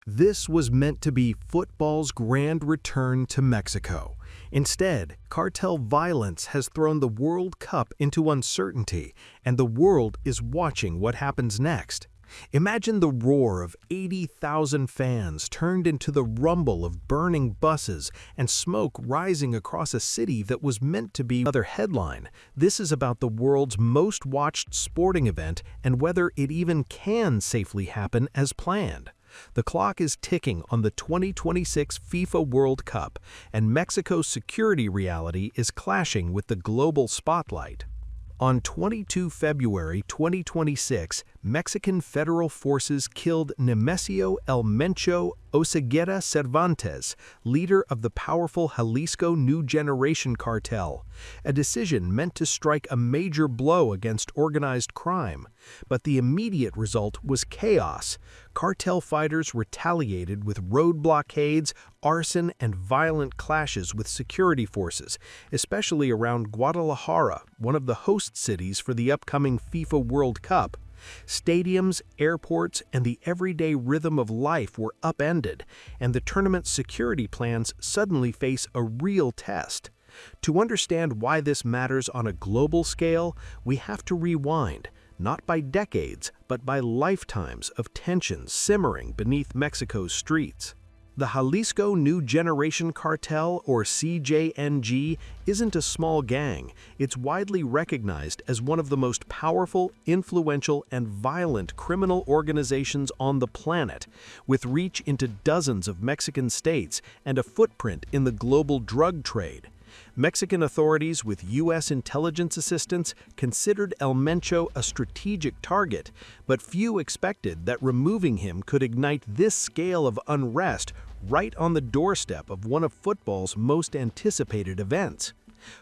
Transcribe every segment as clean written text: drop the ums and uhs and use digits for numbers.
This was meant to be football's grand return to Mexico. Instead, cartel violence has thrown the World Cup into uncertainty, and the world is watching what happens next. Imagine the roar of 80,000 fans turned into the rumble of burning buses and smoke rising across a city that was meant to be another headline. This is about the world's most watched sporting event and whether it even can safely happen as planned. The clock is ticking on the 2026 FIFA World Cup, and Mexico's security reality is clashing with the global spotlight. On 22 February 2026, Mexican federal forces killed Nemesio El Mencho Oseguera Cervantes, leader of the powerful Jalisco New Generation Cartel, a decision meant to strike a major blow against organized crime. But the immediate result was chaos. Cartel fighters retaliated with road blockades, arson, and violent clashes with security forces, especially around Guadalajara, one of the host cities for the upcoming FIFA World Cup. Stadiums, airports, and the everyday rhythm of life were upended, and the tournament's security plans suddenly face a real test. To understand why this matters on a global scale, we have to rewind, not by decades, but by lifetimes of tensions simmering beneath Mexico's streets. The Jalisco New Generation Cartel, or CJNG, isn't a small gang. It's widely recognized as one of the most powerful, influential, and violent criminal organizations on the planet, with reach into dozens of Mexican states and a footprint in the global drug trade. Mexican authorities, with U.S. intelligence assistance, considered El Mencho a strategic target, but few expected that removing him could ignite this scale of unrest right on the doorstep of one of football's most anticipated events.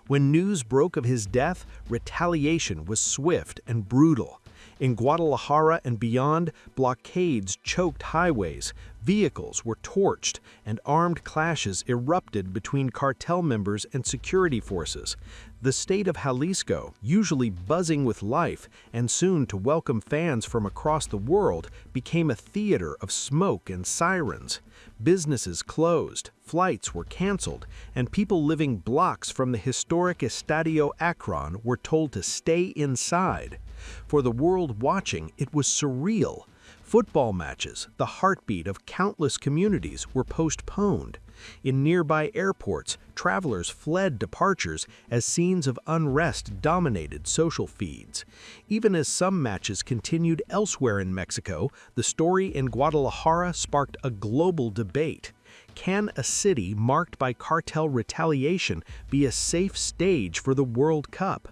When news broke of his death, retaliation was swift and brutal. In Guadalajara and beyond, blockades choked highways, vehicles were torched, and armed clashes erupted between cartel members and security forces. The state of Jalisco, usually buzzing with life and soon to welcome fans from across the world, became a theater of smoke and sirens. Businesses closed, flights were canceled, and people living blocks from the historic Estadio Akron were told to stay inside. For the world watching, it was surreal. Football matches, the heartbeat of countless communities, were postponed. In nearby airports, travelers fled departures as scenes of unrest dominated social feeds. Even as some matches continued elsewhere in Mexico, the story in Guadalajara sparked a global debate. Can a city marked by cartel retaliation be a safe stage for the World Cup?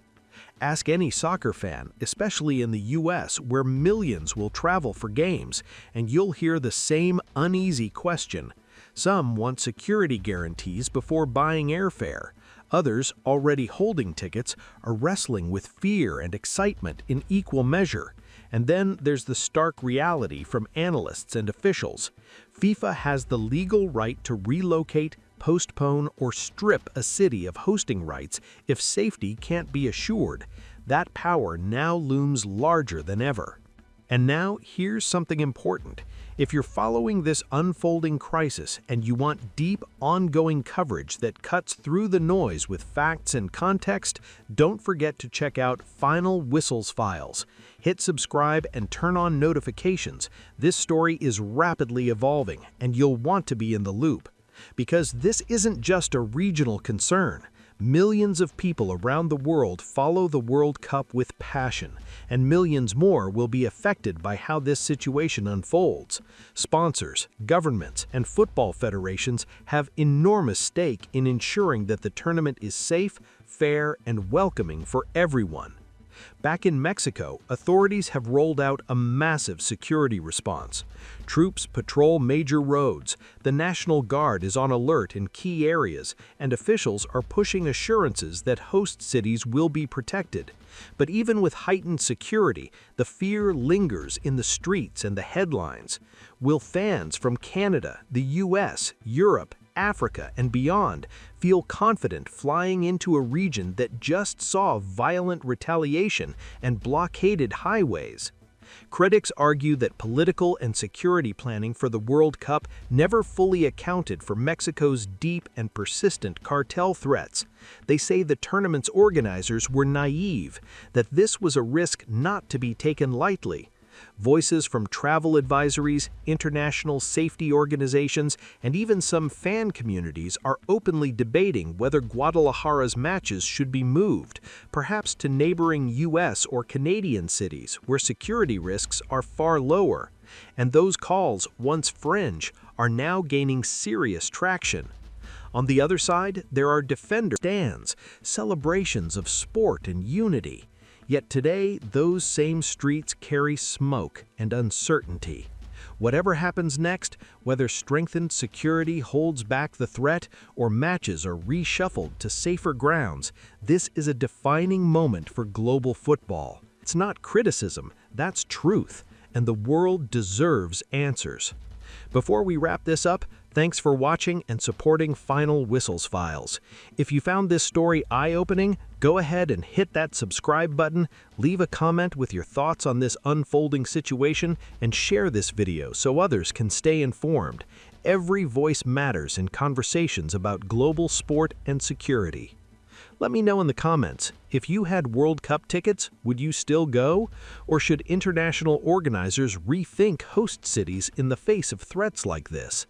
Ask any soccer fan, especially in the U.S., where millions will travel for games, and you'll hear the same uneasy question. Some want security guarantees before buying airfare. Others, already holding tickets, are wrestling with fear and excitement in equal measure. And then there's the stark reality from analysts and officials. FIFA has the legal right to relocate, postpone, or strip a city of hosting rights if safety can't be assured. That power now looms larger than ever. And now, here's something important. If you're following this unfolding crisis and you want deep, ongoing coverage that cuts through the noise with facts and context, don't forget to check out Final Whistle's files. Hit subscribe and turn on notifications. This story is rapidly evolving, and you'll want to be in the loop. Because this isn't just a regional concern. Millions of people around the world follow the World Cup with passion, and millions more will be affected by how this situation unfolds. Sponsors, governments, and football federations have enormous stake in ensuring that the tournament is safe, fair, and welcoming for everyone. Back in Mexico, authorities have rolled out a massive security response. Troops patrol major roads, the National Guard is on alert in key areas, and officials are pushing assurances that host cities will be protected. But even with heightened security, the fear lingers in the streets and the headlines. Will fans from Canada, the US, Europe, Africa, and beyond feel confident flying into a region that just saw violent retaliation and blockaded highways? Critics argue that political and security planning for the World Cup never fully accounted for Mexico's deep and persistent cartel threats. They say the tournament's organizers were naive, that this was a risk not to be taken lightly. Voices from travel advisories, international safety organizations, and even some fan communities are openly debating whether Guadalajara's matches should be moved, perhaps to neighboring U.S. or Canadian cities where security risks are far lower. And those calls, once fringe, are now gaining serious traction. On the other side, there are defender stands, celebrations of sport and unity. Yet today, those same streets carry smoke and uncertainty. Whatever happens next, whether strengthened security holds back the threat or matches are reshuffled to safer grounds, this is a defining moment for global football. It's not criticism, that's truth, and the world deserves answers. Before we wrap this up, thanks for watching and supporting Final Whistles Files. If you found this story eye-opening, go ahead and hit that subscribe button, leave a comment with your thoughts on this unfolding situation, and share this video so others can stay informed. Every voice matters in conversations about global sport and security. Let me know in the comments, if you had World Cup tickets, would you still go? Or should international organizers rethink host cities in the face of threats like this?